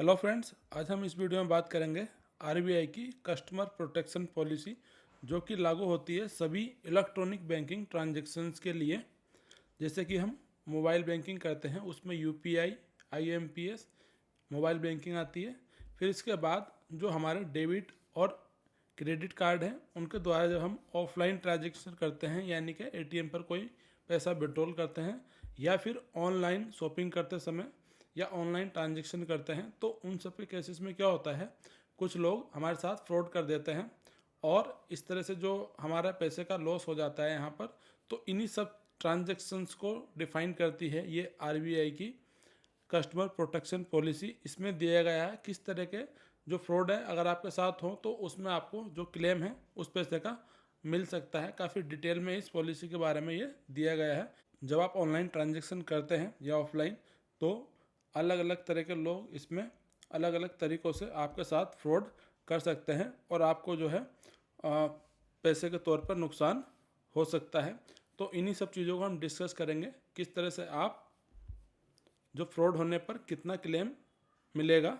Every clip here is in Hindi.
हेलो फ्रेंड्स, आज हम इस वीडियो में बात करेंगे आरबीआई की कस्टमर प्रोटेक्शन पॉलिसी जो कि लागू होती है सभी इलेक्ट्रॉनिक बैंकिंग ट्रांजैक्शंस के लिए। जैसे कि हम मोबाइल बैंकिंग करते हैं उसमें यूपीआई, आईएमपीएस मोबाइल बैंकिंग आती है। फिर इसके बाद जो हमारे डेबिट और क्रेडिट कार्ड हैं उनके द्वारा जब हम ऑफलाइन ट्रांजेक्शन करते हैं यानी कि एटीएम पर कोई पैसा विड्रॉल करते हैं या फिर ऑनलाइन शॉपिंग करते समय या ऑनलाइन ट्रांजेक्शन करते हैं, तो उन सब के केसेस में क्या होता है, कुछ लोग हमारे साथ फ्रॉड कर देते हैं और इस तरह से जो हमारा पैसे का लॉस हो जाता है यहाँ पर। तो इन्हीं सब ट्रांजेक्शन्स को डिफाइन करती है ये आरबीआई की कस्टमर प्रोटेक्शन पॉलिसी। इसमें दिया गया है किस तरह के जो फ्रॉड है अगर आपके साथ हो तो उसमें आपको जो क्लेम है उस पैसे का मिल सकता है। काफ़ी डिटेल में इस पॉलिसी के बारे में ये दिया गया है। जब आप ऑनलाइन ट्रांजेक्शन करते हैं या ऑफलाइन, तो अलग अलग तरह के लोग इसमें अलग अलग तरीक़ों से आपके साथ फ्रॉड कर सकते हैं और आपको जो है पैसे के तौर पर नुकसान हो सकता है। तो इन्हीं सब चीज़ों को हम डिस्कस करेंगे, किस तरह से आप जो फ्रॉड होने पर कितना क्लेम मिलेगा,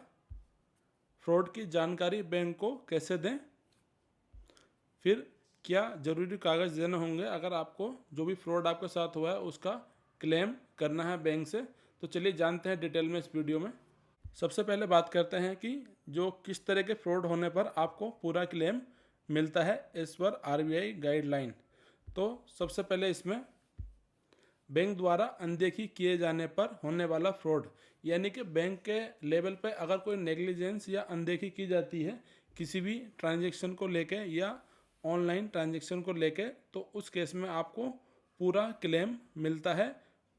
फ्रॉड की जानकारी बैंक को कैसे दें, फिर क्या ज़रूरी कागज़ देने होंगे अगर आपको जो भी फ्रॉड आपके साथ हुआ है उसका क्लेम करना है बैंक से। तो चलिए जानते हैं डिटेल में इस वीडियो में। सबसे पहले बात करते हैं कि जो किस तरह के फ्रॉड होने पर आपको पूरा क्लेम मिलता है एज पर आरबीआई गाइडलाइन। तो सबसे पहले इसमें बैंक द्वारा अनदेखी किए जाने पर होने वाला फ्रॉड, यानी कि बैंक के लेवल पे अगर कोई नेग्लिजेंस या अनदेखी की जाती है किसी भी ट्रांजैक्शन को लेके या ऑनलाइन ट्रांजैक्शन को लेके, तो उस केस में आपको पूरा क्लेम मिलता है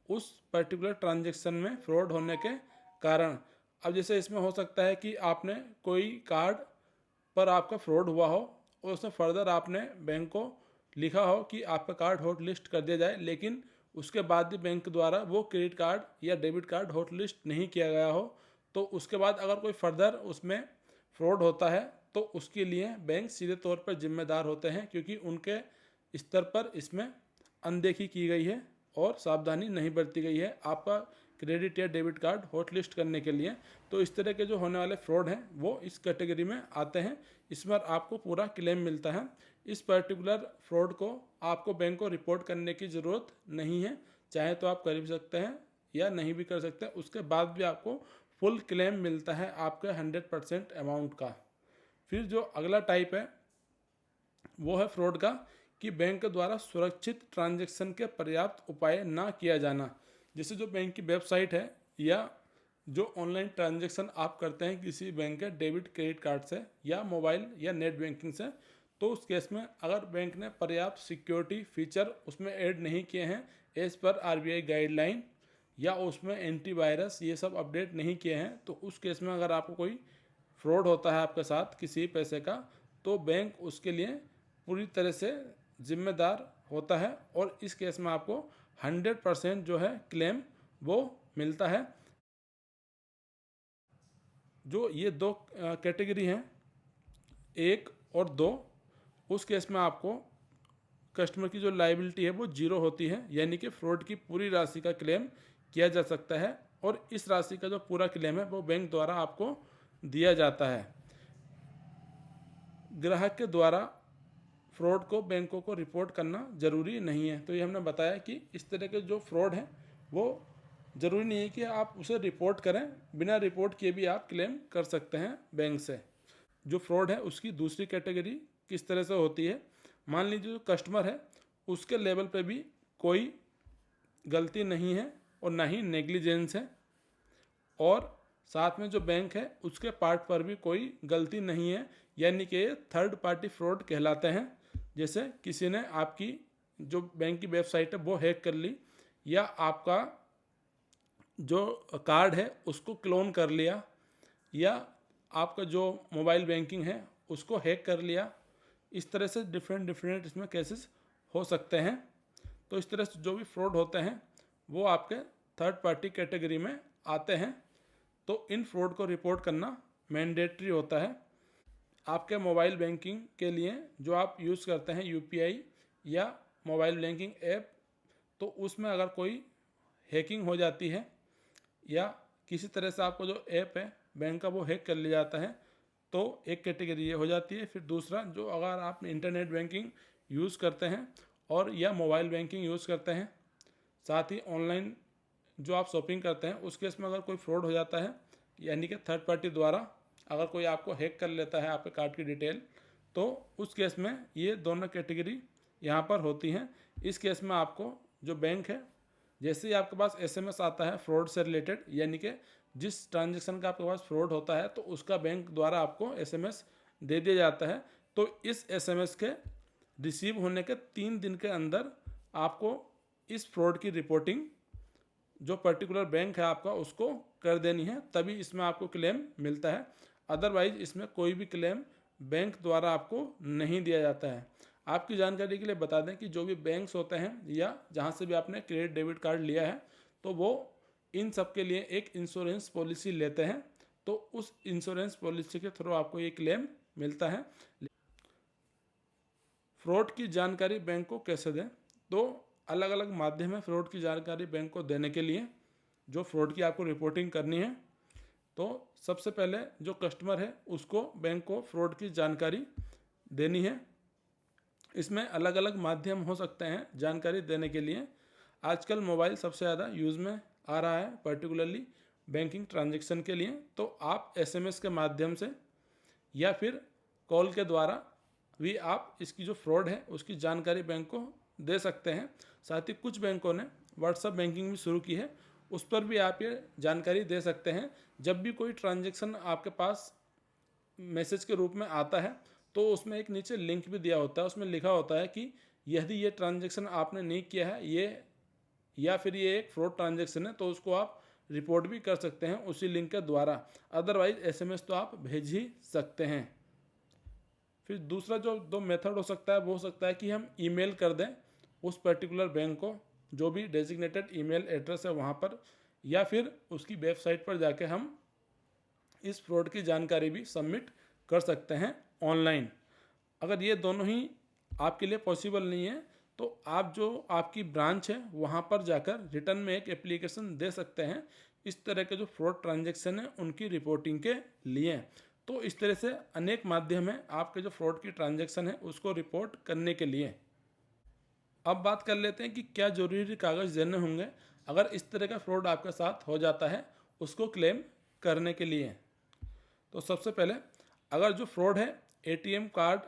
उस पर्टिकुलर ट्रांजैक्शन में फ्रॉड होने के कारण। अब जैसे इसमें हो सकता है कि आपने कोई कार्ड पर आपका फ्रॉड हुआ हो और उसमें फर्दर आपने बैंक को लिखा हो कि आपका कार्ड हॉट लिस्ट कर दिया जाए, लेकिन उसके बाद भी बैंक द्वारा वो क्रेडिट कार्ड या डेबिट कार्ड हॉट लिस्ट नहीं किया गया हो, तो उसके बाद अगर कोई फर्दर उसमें फ्रॉड होता है तो उसके लिए बैंक सीधे तौर पर जिम्मेदार होते हैं, क्योंकि उनके स्तर पर इसमें अनदेखी की गई है और सावधानी नहीं बरती गई है आपका क्रेडिट या डेबिट कार्ड हॉट लिस्ट करने के लिए। तो इस तरह के जो होने वाले फ्रॉड हैं वो इस कैटेगरी में आते हैं। इस पर आपको पूरा क्लेम मिलता है। इस पर्टिकुलर फ्रॉड को आपको बैंक को रिपोर्ट करने की ज़रूरत नहीं है, चाहे तो आप कर भी सकते हैं या नहीं भी कर सकते, उसके बाद भी आपको फुल क्लेम मिलता है आपके 100% अमाउंट का। फिर जो अगला टाइप है वो है फ्रॉड का, कि बैंक के द्वारा सुरक्षित ट्रांजैक्शन के पर्याप्त उपाय ना किया जाना। जैसे जो बैंक की वेबसाइट है या जो ऑनलाइन ट्रांजैक्शन आप करते हैं किसी बैंक के डेबिट क्रेडिट कार्ड से या मोबाइल या नेट बैंकिंग से, तो उस केस में अगर बैंक ने पर्याप्त सिक्योरिटी फीचर उसमें ऐड नहीं किए हैं एज पर आरबीआई गाइडलाइन, या उसमें एंटीवायरस ये सब अपडेट नहीं किए हैं, तो उस केस में अगर आपको कोई फ्रॉड होता है आपके साथ किसी पैसे का, तो बैंक उसके लिए पूरी तरह से जिम्मेदार होता है और इस केस में आपको 100% जो है क्लेम वो मिलता है। जो ये दो कैटेगरी हैं, 1 और 2, उस केस में आपको कस्टमर की जो लायबिलिटी है वो जीरो होती है, यानी कि फ्रॉड की पूरी राशि का क्लेम किया जा सकता है और इस राशि का जो पूरा क्लेम है वो बैंक द्वारा आपको दिया जाता है। ग्राहक के द्वारा फ्रॉड को बैंकों को रिपोर्ट करना ज़रूरी नहीं है। तो ये हमने बताया कि इस तरह के जो फ्रॉड हैं वो ज़रूरी नहीं है कि आप उसे रिपोर्ट करें, बिना रिपोर्ट किए भी आप क्लेम कर सकते हैं बैंक से। जो फ्रॉड है उसकी दूसरी कैटेगरी किस तरह से होती है, मान लीजिए जो कस्टमर है उसके लेवल पे भी कोई गलती नहीं है और ना ही नेग्लिजेंस है, और साथ में जो बैंक है उसके पार्ट पर भी कोई गलती नहीं है, यानी कि थर्ड पार्टी फ्रॉड कहलाते हैं। जैसे किसी ने आपकी जो बैंक की वेबसाइट है वो हैक कर ली, या आपका जो कार्ड है उसको क्लोन कर लिया, या आपका जो मोबाइल बैंकिंग है उसको हैक कर लिया। इस तरह से डिफरेंट इसमें केसेस हो सकते हैं। तो इस तरह से जो भी फ्रॉड होते हैं वो आपके थर्ड पार्टी कैटेगरी में आते हैं। तो इन फ्रॉड को रिपोर्ट करना मैंडेटरी होता है। आपके मोबाइल बैंकिंग के लिए जो आप यूज़ करते हैं यूपीआई या मोबाइल बैंकिंग ऐप, तो उसमें अगर कोई हैकिंग हो जाती है या किसी तरह से आपको जो ऐप है बैंक का वो हैक कर लिया जाता है। तो एक कैटेगरी ये हो जाती है। फिर दूसरा, जो अगर आप इंटरनेट बैंकिंग यूज़ करते हैं और या मोबाइल बैंकिंग यूज़ करते हैं, साथ ही ऑनलाइन जो आप शॉपिंग करते हैं, उस केस में अगर कोई फ्रॉड हो जाता है, यानी कि थर्ड पार्टी द्वारा अगर कोई आपको हैक कर लेता है आपके कार्ड की डिटेल, तो उस केस में ये दोनों कैटेगरी यहाँ पर होती हैं। इस केस में आपको जो बैंक है, जैसे ही आपके पास एसएमएस आता है फ्रॉड से रिलेटेड, यानी कि जिस ट्रांजैक्शन का आपके पास फ्रॉड होता है तो उसका बैंक द्वारा आपको एसएमएस दे दिया जाता है। तो इस एसएमएस के रिसीव होने के 3 दिन के अंदर आपको इस फ्रॉड की रिपोर्टिंग जो पर्टिकुलर बैंक है आपका उसको कर देनी है, तभी इसमें आपको क्लेम मिलता है। अदरवाइज इसमें कोई भी क्लेम बैंक द्वारा आपको नहीं दिया जाता है। आपकी जानकारी के लिए बता दें कि जो भी बैंक्स होते हैं या जहाँ से भी आपने क्रेडिट डेबिट कार्ड लिया है, तो वो इन सब के लिए एक इंश्योरेंस पॉलिसी लेते हैं। तो उस इंश्योरेंस पॉलिसी के थ्रू आपको ये क्लेम मिलता है। फ्रॉड की जानकारी बैंक को कैसे दें? तो अलग अलग माध्यम है फ्रॉड की जानकारी बैंक को देने के लिए। जो फ्रॉड की आपको रिपोर्टिंग करनी है, तो सबसे पहले जो कस्टमर है उसको बैंक को फ्रॉड की जानकारी देनी है। इसमें अलग अलग माध्यम हो सकते हैं जानकारी देने के लिए। आजकल मोबाइल सबसे ज़्यादा यूज़ में आ रहा है, पर्टिकुलरली बैंकिंग ट्रांजैक्शन के लिए। तो आप एसएमएस के माध्यम से या फिर कॉल के द्वारा भी आप इसकी जो फ्रॉड है उसकी जानकारी बैंक को दे सकते हैं। साथ ही कुछ बैंकों ने व्हाट्सएप बैंकिंग भी शुरू की है, उस पर भी आप ये जानकारी दे सकते हैं। जब भी कोई ट्रांजैक्शन आपके पास मैसेज के रूप में आता है, तो उसमें एक नीचे लिंक भी दिया होता है, उसमें लिखा होता है कि यदि ये ट्रांजैक्शन आपने नहीं किया है, ये या फिर ये एक फ्रॉड ट्रांजैक्शन है, तो उसको आप रिपोर्ट भी कर सकते हैं उसी लिंक के द्वारा। अदरवाइज एसएमएस तो आप भेज ही सकते हैं। फिर दूसरा जो दो मेथड हो सकता है वो हो सकता है कि हम ईमेल कर दें उस पर्टिकुलर बैंक को, जो भी डेजिग्नेटेड ईमेल एड्रेस है वहाँ पर, या फिर उसकी वेबसाइट पर जाके हम इस फ्रॉड की जानकारी भी सबमिट कर सकते हैं ऑनलाइन। अगर ये दोनों ही आपके लिए पॉसिबल नहीं है, तो आप जो आपकी ब्रांच है वहाँ पर जाकर रिटर्न में एक एप्लीकेशन दे सकते हैं इस तरह के जो फ्रॉड ट्रांजैक्शन है उनकी रिपोर्टिंग के लिए। तो इस तरह से अनेक माध्यम है आपके जो फ्रॉड की ट्रांजैक्शन है उसको रिपोर्ट करने के लिए। अब बात कर लेते हैं कि क्या जरूरी कागज़ देने होंगे अगर इस तरह का फ्रॉड आपके साथ हो जाता है उसको क्लेम करने के लिए। तो सबसे पहले, अगर जो फ्रॉड है एटीएम कार्ड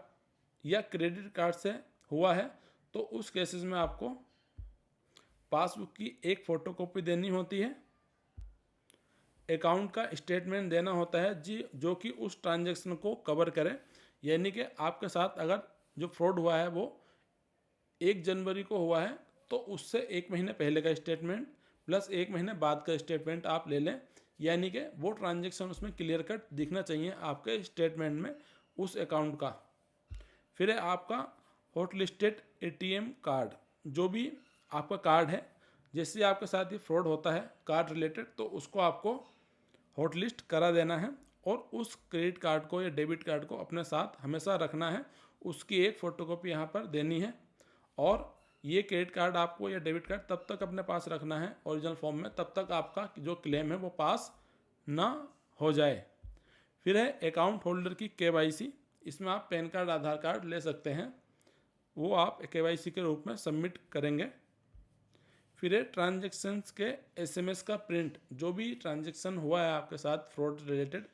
या क्रेडिट कार्ड से हुआ है, तो उस केसेस में आपको पासबुक की एक फ़ोटोकॉपी देनी होती है, अकाउंट का स्टेटमेंट देना होता है जी, जो कि उस ट्रांजैक्शन को कवर करे। यानी कि आपके साथ अगर जो फ्रॉड हुआ है वो 1 जनवरी को हुआ है, तो उससे 1 महीने पहले का स्टेटमेंट प्लस 1 महीने बाद का स्टेटमेंट आप ले लें। यानी कि वो ट्रांजैक्शन उसमें क्लियर कट दिखना चाहिए आपके स्टेटमेंट में उस अकाउंट का। फिर है आपका हॉट लिस्टेड एटीएम कार्ड। जो भी आपका कार्ड है, जैसे आपके साथ ये फ्रॉड होता है कार्ड रिलेटेड, तो उसको आपको हॉट लिस्ट करा देना है और उस क्रेडिट कार्ड को या डेबिट कार्ड को अपने साथ हमेशा रखना है। उसकी एक फ़ोटोकॉपी यहाँ पर देनी है। और ये क्रेडिट कार्ड आपको या डेबिट कार्ड तब तक अपने पास रखना है ओरिजिनल फॉर्म में, तब तक आपका जो क्लेम है वो पास ना हो जाए। फिर है अकाउंट होल्डर की केवाईसी। इसमें आप पैन कार्ड, आधार कार्ड ले सकते हैं, वो आप केवाईसी के रूप में सबमिट करेंगे। फिर है ट्रांजैक्शंस के एसएमएस का प्रिंट। जो भी ट्रांजैक्शन हुआ है आपके साथ फ्रॉड रिलेटेड,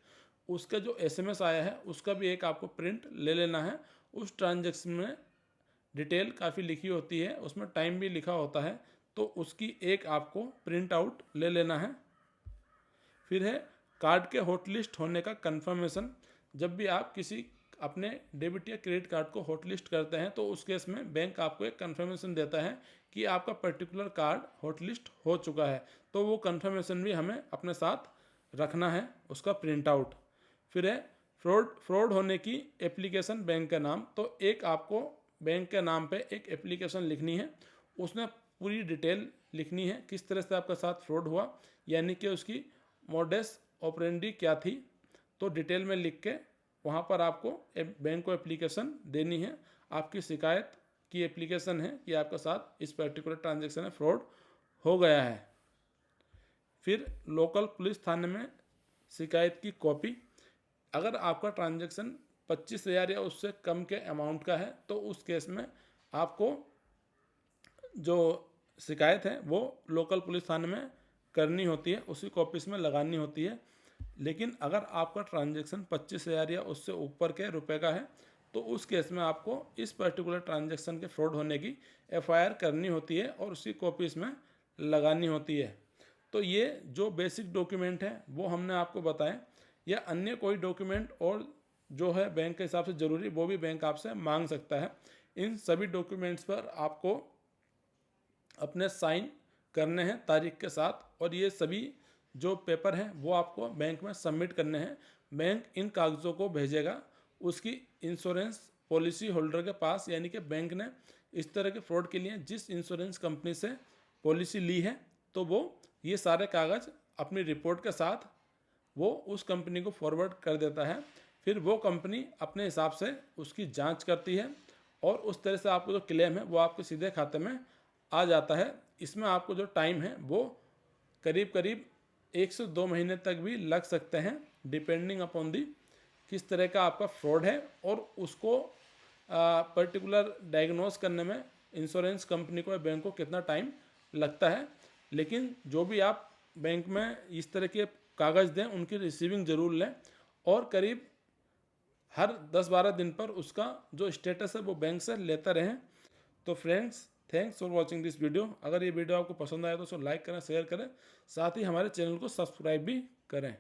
उसका जो एसएमएस आया है उसका भी एक आपको प्रिंट ले लेना है। उस ट्रांजैक्शन में डिटेल काफ़ी लिखी होती है, उसमें टाइम भी लिखा होता है, तो उसकी एक आपको प्रिंट आउट ले लेना है। फिर है कार्ड के हॉट लिस्ट होने का कंफर्मेशन। जब भी आप किसी अपने डेबिट या क्रेडिट कार्ड को हॉट लिस्ट करते हैं, तो उस केस में बैंक आपको एक कंफर्मेशन देता है कि आपका पर्टिकुलर कार्ड हॉट लिस्ट हो चुका है। तो वो कंफर्मेशन भी हमें अपने साथ रखना है, उसका प्रिंट आउट। फिर है फ्रॉड होने की एप्लीकेशन बैंक का नाम। तो एक आपको बैंक के नाम पे एक एप्लीकेशन लिखनी है, उसमें पूरी डिटेल लिखनी है किस तरह से आपके साथ फ्रॉड हुआ, यानी कि उसकी मोडेस ऑपरेंडी क्या थी। तो डिटेल में लिख के वहाँ पर आपको बैंक को एप्लीकेशन देनी है। आपकी शिकायत की एप्लीकेशन है कि आपके साथ इस पर्टिकुलर ट्रांजैक्शन में फ्रॉड हो गया है। फिर लोकल पुलिस थाने में शिकायत की कॉपी। अगर आपका ट्रांजैक्शन 25,000 या उससे कम के अमाउंट का है तो उस केस में आपको जो शिकायत है वो लोकल पुलिस थाने में करनी होती है, उसी कॉपी में लगानी होती है। लेकिन अगर आपका ट्रांजैक्शन 25,000 या उससे ऊपर के रुपए का है तो उस केस में आपको इस पर्टिकुलर ट्रांजैक्शन के फ्रॉड होने की एफआईआर करनी होती है और उसी कॉपी में लगानी होती है। तो ये जो बेसिक डॉक्यूमेंट है वो हमने आपको बताए, या अन्य कोई डॉक्यूमेंट और जो है बैंक के हिसाब से ज़रूरी वो भी बैंक आपसे मांग सकता है। इन सभी डॉक्यूमेंट्स पर आपको अपने साइन करने हैं तारीख के साथ, और ये सभी जो पेपर हैं वो आपको बैंक में सबमिट करने हैं। बैंक इन कागज़ों को भेजेगा उसकी इंश्योरेंस पॉलिसी होल्डर के पास, यानी कि बैंक ने इस तरह के फ्रॉड के लिए जिस इंश्योरेंस कंपनी से पॉलिसी ली है तो वो ये सारे कागज़ अपनी रिपोर्ट के साथ वो उस कंपनी को फॉरवर्ड कर देता है। फिर वो कंपनी अपने हिसाब से उसकी जांच करती है और उस तरह से आपको जो क्लेम है वो आपके सीधे खाते में आ जाता है। इसमें आपको जो टाइम है वो करीब करीब 1 से 2 महीने तक भी लग सकते हैं, डिपेंडिंग अपॉन दी किस तरह का आपका फ्रॉड है और उसको पर्टिकुलर डायग्नोस करने में इंश्योरेंस कंपनी को या बैंक को कितना टाइम लगता है। लेकिन जो भी आप बैंक में इस तरह के कागज़ दें उनकी रिसीविंग ज़रूर लें, और करीब हर 10-12 दिन पर उसका जो स्टेटस है वो बैंक से लेता रहें। तो friends, thanks for watching this video. अगर ये वीडियो आपको पसंद आया तो उसको लाइक करें, शेयर करें, साथ ही हमारे चैनल को सब्सक्राइब भी करें।